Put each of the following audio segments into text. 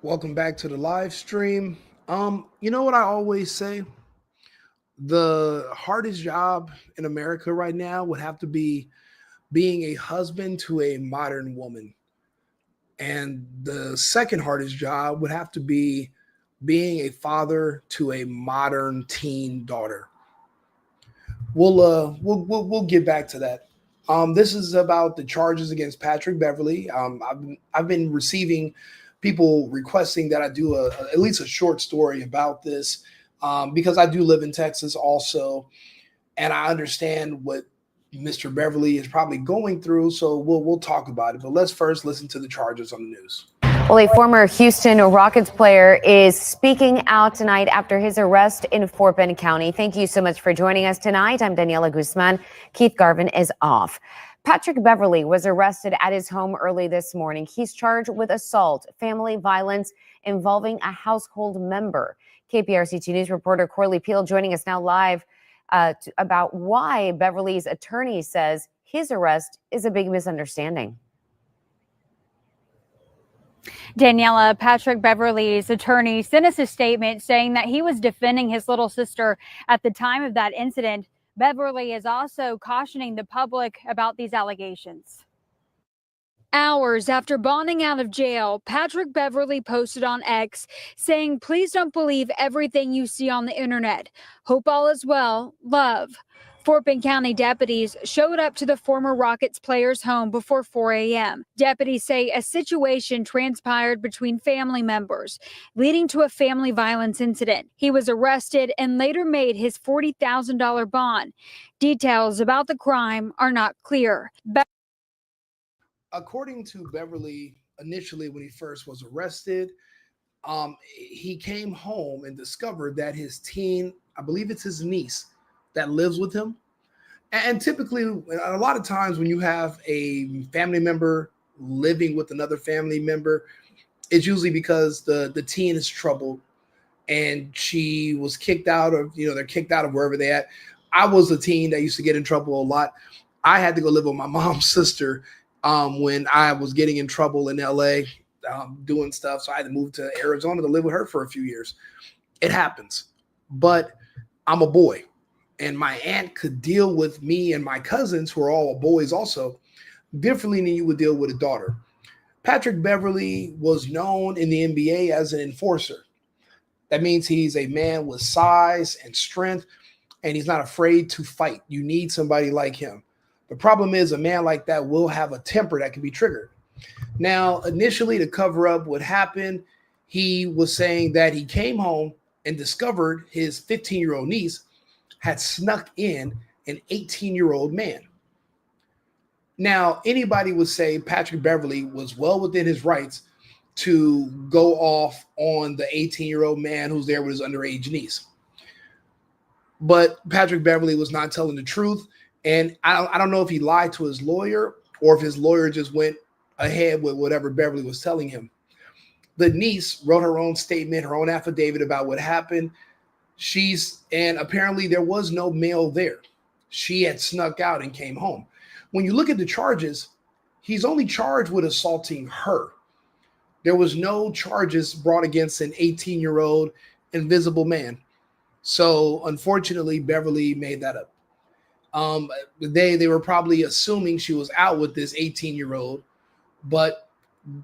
Welcome back to the live stream. You know what I always say? The hardest job in America right now would have to be being a husband to a modern woman. And the second hardest job would have to be being a father to a modern teen daughter. We'll get back to that. This is about the charges against Patrick Beverley. I've been receiving people requesting that I do at least a short story about this because I do live in Texas also, and I understand what Mr. Beverley is probably going through. So we'll talk about it. But let's first listen to the charges on the news. Well, a former Houston Rockets player is speaking out tonight after his arrest in Fort Bend County. Thank you so much for joining us tonight. I'm Daniela Guzman. Keith Garvin is off. Patrick Beverley was arrested at his home early this morning. He's charged with assault, family violence involving a household member. KPRC2 News reporter Corley Peel joining us now live about why Beverley's attorney says his arrest is a big misunderstanding. Daniela, Patrick Beverley's attorney sent us a statement saying that he was defending his little sister at the time of that incident. Beverley is also cautioning the public about these allegations. Hours after bonding out of jail, Patrick Beverley posted on X saying, "Please don't believe everything you see on the internet. Hope all is well. Love." Fort Bend County deputies showed up to the former Rockets player's home before 4 a.m. Deputies say a situation transpired between family members, leading to a family violence incident. He was arrested and later made his $40,000 bond. Details about the crime are not clear. According to Beverley, initially when he first was arrested, he came home and discovered that his teen, I believe it's his niece, that lives with him. And typically, a lot of times when you have a family member living with another family member, it's usually because the teen is troubled and she was kicked out of, they're kicked out of wherever they at. I was a teen that used to get in trouble a lot. I had to go live with my mom's sister when I was getting in trouble in LA doing stuff. So I had to move to Arizona to live with her for a few years. It happens. But I'm a boy. And my aunt could deal with me and my cousins, who are all boys also, differently than you would deal with a daughter. Patrick Beverley was known in the NBA as an enforcer. That means he's a man with size and strength, and he's not afraid to fight. You need somebody like him. The problem is a man like that will have a temper that can be triggered. Now, initially, to cover up what happened, he was saying that he came home and discovered his 15-year-old niece had snuck in an 18-year-old man. Now, anybody would say Patrick Beverley was well within his rights to go off on the 18-year-old man who's there with his underage niece. But Patrick Beverley was not telling the truth. And I don't know if he lied to his lawyer or if his lawyer just went ahead with whatever Beverley was telling him. The niece wrote her own statement, her own affidavit about what happened. And apparently there was no male there. She had snuck out and came home. When you look at the charges, he's only charged with assaulting her. There was no charges brought against an 18-year-old invisible man. So unfortunately, Beverley made that up. They were probably assuming she was out with this 18-year-old, but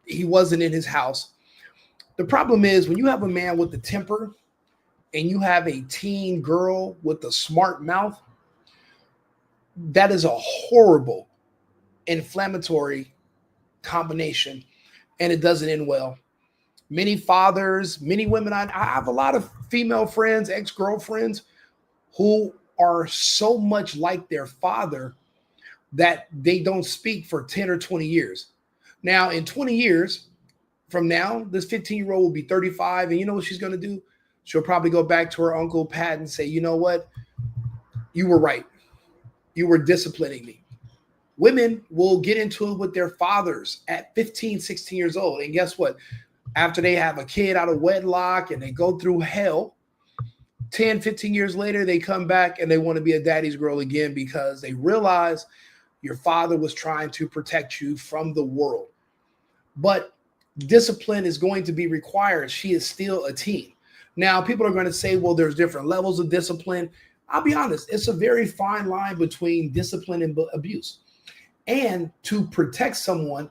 he wasn't in his house. The problem is when you have a man with the temper and you have a teen girl with a smart mouth, that is a horrible inflammatory combination, and it doesn't end well. Many fathers, many women, I have a lot of female friends, ex-girlfriends, who are so much like their father that they don't speak for 10 or 20 years. Now, in 20 years from now, this 15-year-old will be 35, and you know what she's going to do? She'll probably go back to her Uncle Pat and say, you know what? You were right. You were disciplining me. Women will get into it with their fathers at 15, 16 years old. And guess what? After they have a kid out of wedlock and they go through hell, 10, 15 years later, they come back and they want to be a daddy's girl again because they realize your father was trying to protect you from the world. But discipline is going to be required. She is still a teen. Now, people are going to say, well, there's different levels of discipline. I'll be honest, it's a very fine line between discipline and abuse. And to protect someone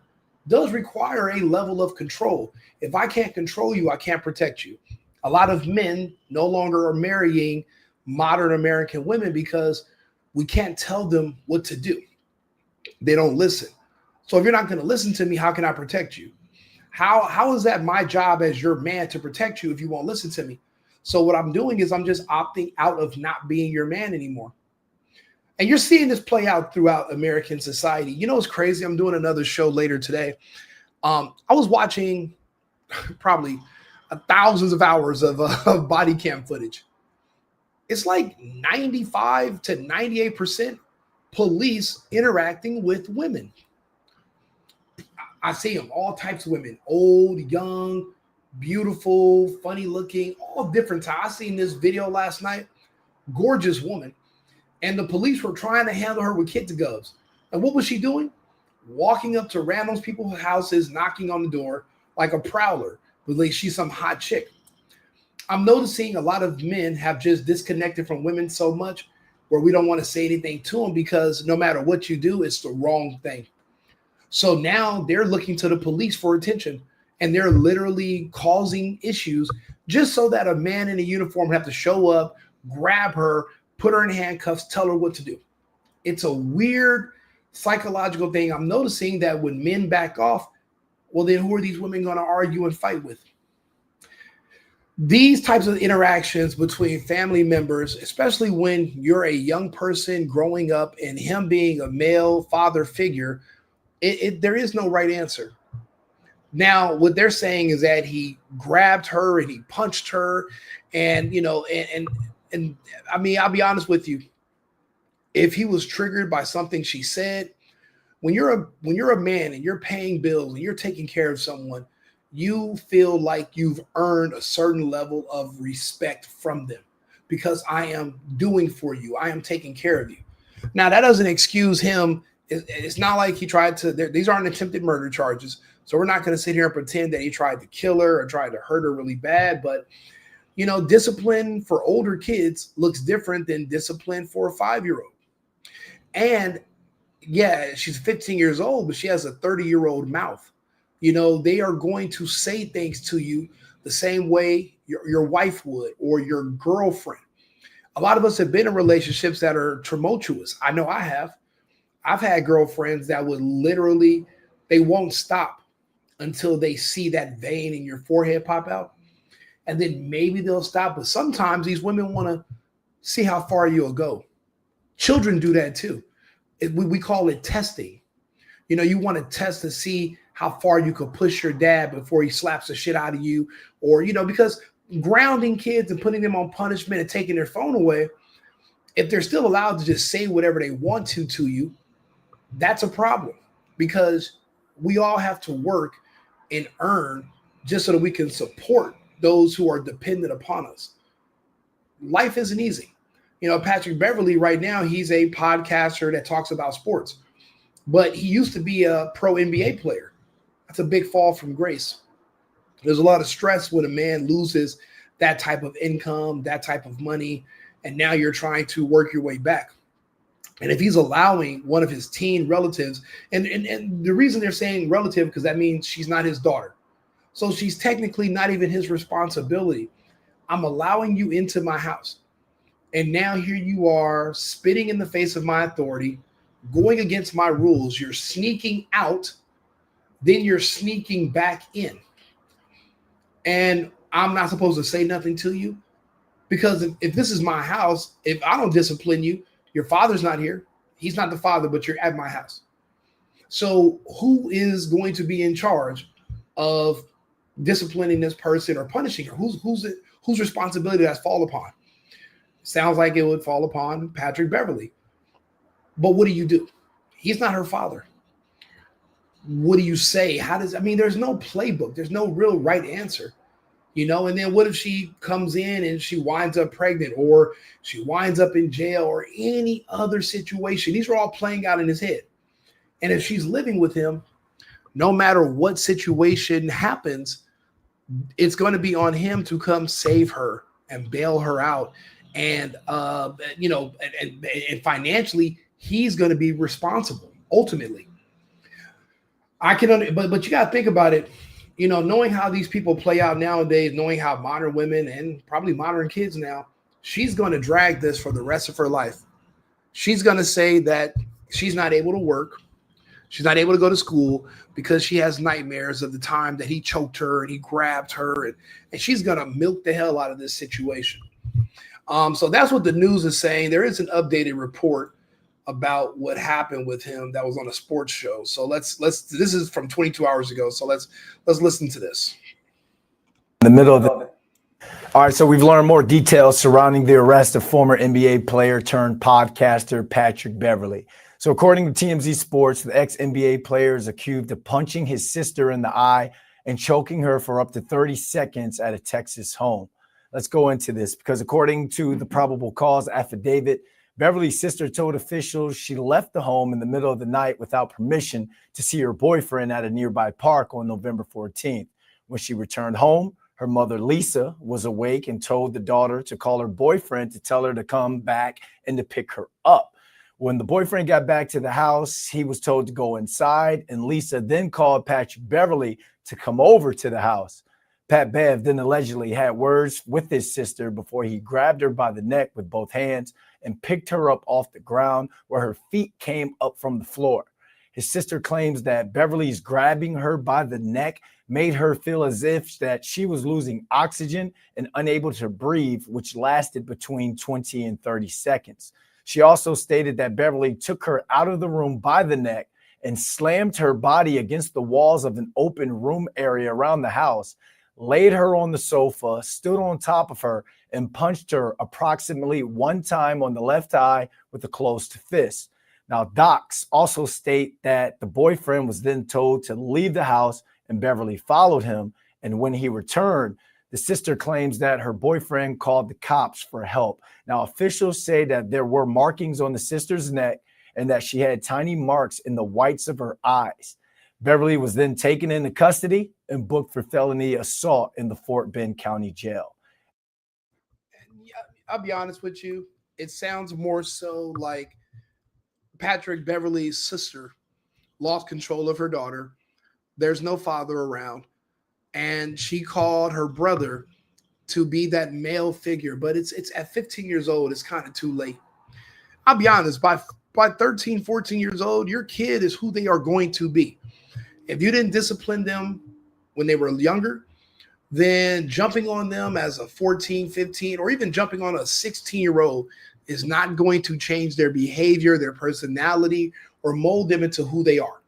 does require a level of control. If I can't control you, I can't protect you. A lot of men no longer are marrying modern American women because we can't tell them what to do. They don't listen. So if you're not going to listen to me, how can I protect you? How is that my job as your man to protect you if you won't listen to me? So what I'm doing is I'm just opting out of not being your man anymore. And you're seeing this play out throughout American society. You know, it's crazy. I'm doing another show later today. I was watching probably thousands of hours of body cam footage. It's like 95 to 98% police interacting with women. I see them, all types of women, old, young, beautiful, funny looking, all different types. I seen this video last night, gorgeous woman, and the police were trying to handle her with kid gloves. And what was she doing? Walking up to random people's houses, knocking on the door like a prowler, believe she's some hot chick. I'm noticing a lot of men have just disconnected from women so much where we don't want to say anything to them because no matter what you do, it's the wrong thing. So now they're looking to the police for attention, and they're literally causing issues just so that a man in a uniform have to show up, grab her, put her in handcuffs, tell her what to do. It's a weird psychological thing. I'm noticing that when men back off, well, then who are these women going to argue and fight with? These types of interactions between family members, especially when you're a young person growing up and him being a male father figure, there is no right answer. Now, what they're saying is that he grabbed her and he punched her, and and I mean, I'll be honest with you. If he was triggered by something she said, when you're a man and you're paying bills and you're taking care of someone, you feel like you've earned a certain level of respect from them because I am doing for you. I am taking care of you. Now, that doesn't excuse him. It's not like he tried to, these aren't attempted murder charges. So we're not going to sit here and pretend that he tried to kill her or tried to hurt her really bad. But, you know, discipline for older kids looks different than discipline for a 5-year-old. And yeah, she's 15 years old, but she has a 30-year-old mouth. You know, they are going to say things to you the same way your wife would or your girlfriend. A lot of us have been in relationships that are tumultuous. I know I have. I've had girlfriends that would literally, they won't stop until they see that vein in your forehead pop out. And then maybe they'll stop. But sometimes these women want to see how far you'll go. Children do that too. We call it testing. You know, you want to test to see how far you could push your dad before he slaps the shit out of you. Or, you know, because grounding kids and putting them on punishment and taking their phone away, if they're still allowed to just say whatever they want to you, that's a problem, because we all have to work and earn just so that we can support those who are dependent upon us. Life isn't easy. You know, Patrick Beverley right now, he's a podcaster that talks about sports, but he used to be a pro NBA player. That's a big fall from grace. There's a lot of stress when a man loses that type of income, that type of money, and now you're trying to work your way back. And if he's allowing one of his teen relatives, and the reason they're saying relative, because that means she's not his daughter. So she's technically not even his responsibility. I'm allowing you into my house. And now here you are spitting in the face of my authority, going against my rules. You're sneaking out, then you're sneaking back in. And I'm not supposed to say nothing to you, because if this is my house, if I don't discipline you, your father's not here. He's not the father, but you're at my house. So who is going to be in charge of disciplining this person or punishing her? Whose responsibility does that fall upon? Sounds like it would fall upon Patrick Beverley. But what do? He's not her father. What do you say? There's no playbook. There's no real right answer. You know, and then what if she comes in and she winds up pregnant, or she winds up in jail, or any other situation? These are all playing out in his head. And if she's living with him, no matter what situation happens, it's going to be on him to come save her and bail her out. And, and financially, he's going to be responsible ultimately. But you got to think about it, knowing how these people play out nowadays, knowing how modern women and probably modern kids now, she's going to drag this for the rest of her life. She's going to say that she's not able to work. She's not able to go to school because she has nightmares of the time that he choked her and he grabbed her, and she's going to milk the hell out of this situation. So that's what the news is saying. There is an updated report about what happened with him that was on a sports show. So let's this is from 22 hours ago. So let's listen to this. In the middle of the All right, so we've learned more details surrounding the arrest of former NBA player turned podcaster Patrick Beverley. So according to TMZ Sports, the ex-NBA player is accused of punching his sister in the eye and choking her for up to 30 seconds at a Texas home. Let's go into this because according to the probable cause affidavit, Beverly's sister told officials she left the home in the middle of the night without permission to see her boyfriend at a nearby park on November 14th. When she returned home, her mother, Lisa, was awake and told the daughter to call her boyfriend to tell her to come back and to pick her up. When the boyfriend got back to the house, he was told to go inside, and Lisa then called Patrick Beverley to come over to the house. Pat Bev then allegedly had words with his sister before he grabbed her by the neck with both hands and picked her up off the ground where her feet came up from the floor. His sister claims that Beverly's grabbing her by the neck made her feel as if that she was losing oxygen and unable to breathe, which lasted between 20 and 30 seconds. She also stated that Beverly took her out of the room by the neck and slammed her body against the walls of an open room area around the house, laid her on the sofa, stood on top of her, and punched her approximately one time on the left eye with a closed fist. Now, docs also state that the boyfriend was then told to leave the house and Beverly followed him. And when he returned, the sister claims that her boyfriend called the cops for help. Now, officials say that there were markings on the sister's neck and that she had tiny marks in the whites of her eyes. Beverly was then taken into custody and booked for felony assault in the Fort Bend County Jail. I'll be honest with you. It sounds more so like Patrick Beverley's sister lost control of her daughter. There's no father around. And she called her brother to be that male figure. But it's at 15 years old, it's kind of too late. I'll be honest, by 13, 14 years old, your kid is who they are going to be. If you didn't discipline them when they were younger, then jumping on them as a 14, 15, or even jumping on a 16-year-old is not going to change their behavior, their personality, or mold them into who they are.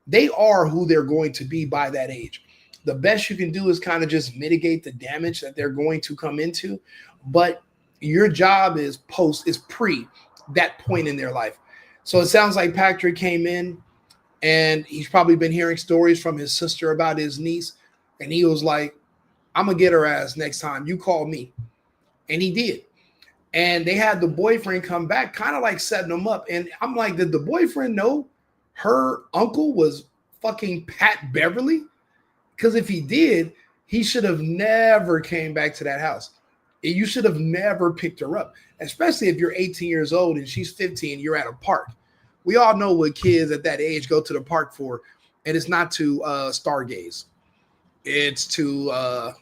They are who they're going to be by that age. The best you can do is kind of just mitigate the damage that they're going to come into. But your job is pre that point in their life. So it sounds like Patrick came in and he's probably been hearing stories from his sister about his niece. And he was like, I'm going to get her ass next time. You call me. And he did. And they had the boyfriend come back, kind of like setting them up. And I'm like, did the boyfriend know her uncle was fucking Pat Beverley? Because if he did, he should have never came back to that house. You should have never picked her up, especially if you're 18 years old and she's 15, you're at a park. We all know what kids at that age go to the park for, and it's not to stargaze. It's to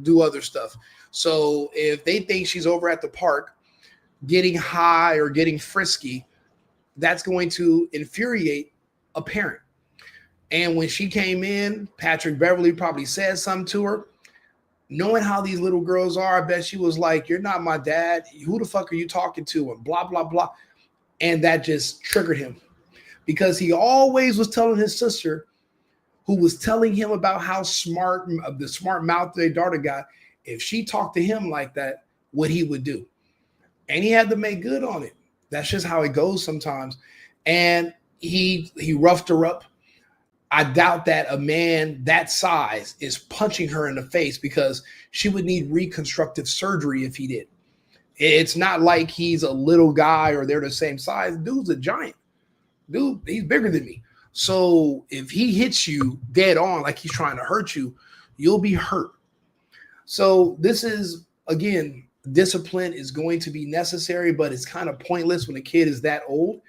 do other stuff. So if they think she's over at the park getting high or getting frisky, that's going to infuriate a parent. And when she came in, Patrick Beverley probably said something to her. Knowing how these little girls are, I bet she was like, you're not my dad. Who the fuck are you talking to? And blah, blah, blah. And that just triggered him because he always was telling his sister, who was telling him about how smart, the smart mouth their daughter got, if she talked to him like that, what he would do. And he had to make good on it. That's just how it goes sometimes. And he roughed her up. I doubt that a man that size is punching her in the face because she would need reconstructive surgery if he did. It's not like he's a little guy or they're the same size. Dude's a giant. Dude, he's bigger than me. So if he hits you dead on, like he's trying to hurt you, you'll be hurt. So this is, again, discipline is going to be necessary, but it's kind of pointless when a kid is that old.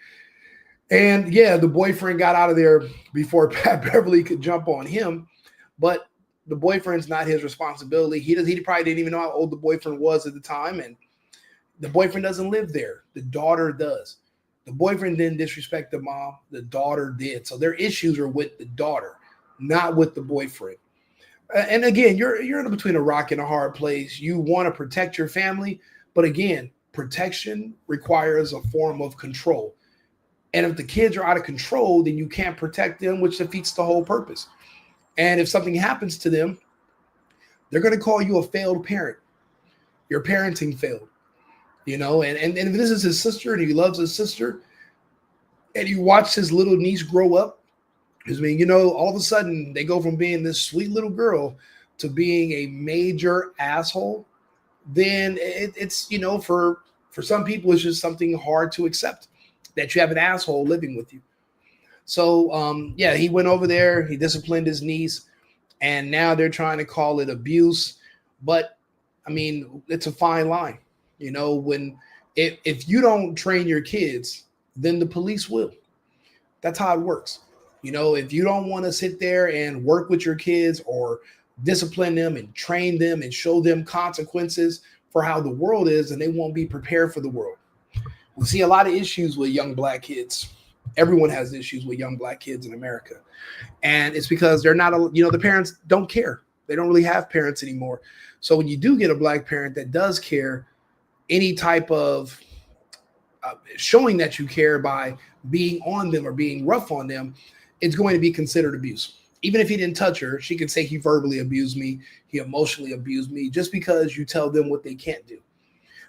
And yeah, the boyfriend got out of there before Pat Beverley could jump on him, but the boyfriend's not his responsibility. He probably didn't even know how old the boyfriend was at the time, and the boyfriend doesn't live there. The daughter does. The boyfriend didn't disrespect the mom. The daughter did. So their issues are with the daughter, not with the boyfriend. And again, you're in between a rock and a hard place. You want to protect your family, but again, protection requires a form of control. And if the kids are out of control, then you can't protect them, which defeats the whole purpose. And if something happens to them, they're going to call you a failed parent. Your parenting failed, and if this is his sister and he loves his sister and you watch his little niece grow up, all of a sudden they go from being this sweet little girl to being a major asshole, then it's for some people, it's just something hard to accept that you have an asshole living with you. So, he went over there, he disciplined his niece, and now they're trying to call it abuse. But, it's a fine line. If you don't train your kids, then the police will. That's how it works. If you don't want to sit there and work with your kids or discipline them and train them and show them consequences for how the world is, and they won't be prepared for the world. We see a lot of issues with young black kids. Everyone has issues with young black kids in America. And it's because they're not, the parents don't care. They don't really have parents anymore. So when you do get a black parent that does care, any type of showing that you care by being on them or being rough on them, it's going to be considered abuse. Even if he didn't touch her, she could say he verbally abused me, he emotionally abused me, just because you tell them what they can't do.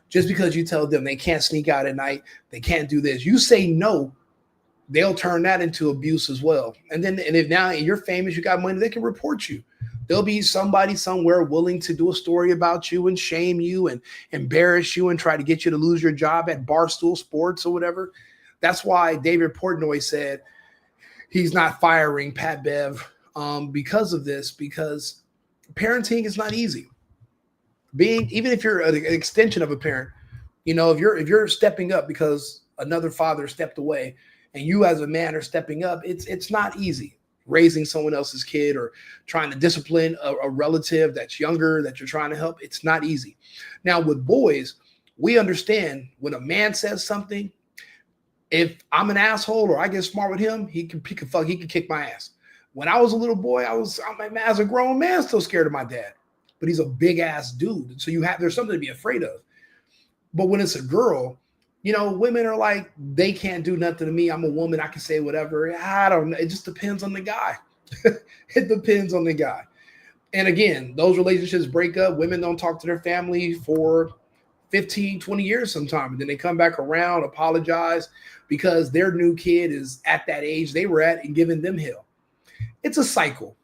Just because you tell them they can't sneak out at night, they can't do this. You say no, they'll turn that into abuse as well. And if now you're famous, you got money, they can report you. There'll be somebody somewhere willing to do a story about you and shame you and embarrass you and try to get you to lose your job at Barstool Sports or whatever. That's why David Portnoy said he's not firing Pat Bev because of this, because parenting is not easy. Even if you're an extension of a parent, if you're stepping up because another father stepped away and you as a man are stepping up, it's not easy raising someone else's kid or trying to discipline a relative that's younger that you're trying to help. It's not easy. Now with boys, we understand when a man says something, if I'm an asshole or I get smart with him, he can kick my ass. When I was a little boy, as a grown man, still scared of my dad. But he's a big ass dude. So there's something to be afraid of. But when it's a girl, women are like, they can't do nothing to me. I'm a woman. I can say whatever. I don't know. It just depends on the guy. It depends on the guy. And again, those relationships break up. Women don't talk to their family for 15, 20 years sometimes. And then they come back around, apologize because their new kid is at that age they were at and giving them hell. It's a cycle.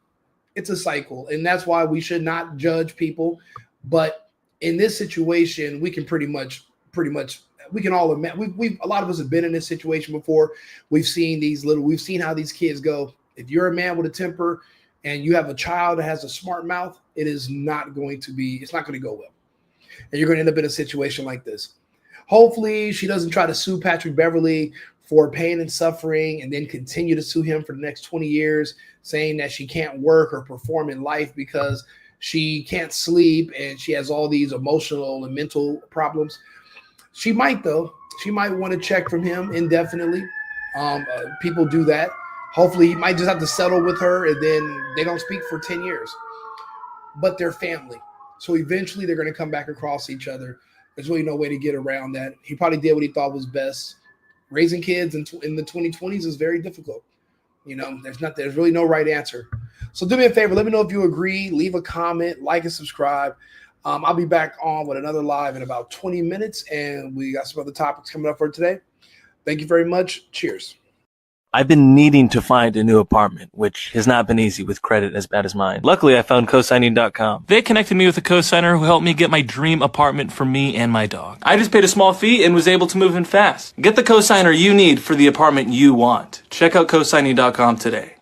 It's a cycle. And that's why we should not judge people. But in this situation, we can pretty much, we can all admit, a lot of us have been in this situation before. We've seen how these kids go. If you're a man with a temper and you have a child that has a smart mouth, it's not going to go well. And you're going to end up in a situation like this. Hopefully she doesn't try to sue Patrick Beverley for pain and suffering and then continue to sue him for the next 20 years, saying that she can't work or perform in life because she can't sleep and she has all these emotional and mental problems. She might, though. She might want to check from him indefinitely. People do that. Hopefully he might just have to settle with her and then they don't speak for 10 years. But they're family. So eventually they're going to come back across each other. There's really no way to get around that. He probably did what he thought was best. Raising kids in the 2020s is very difficult. There's really no right answer. So do me a favor. Let me know if you agree. Leave a comment, like and subscribe. I'll be back on with another live in about 20 minutes. And we got some other topics coming up for today. Thank you very much. Cheers. I've been needing to find a new apartment, which has not been easy with credit as bad as mine. Luckily, I found cosigning.com. They connected me with a cosigner who helped me get my dream apartment for me and my dog. I just paid a small fee and was able to move in fast. Get the cosigner you need for the apartment you want. Check out cosigning.com today.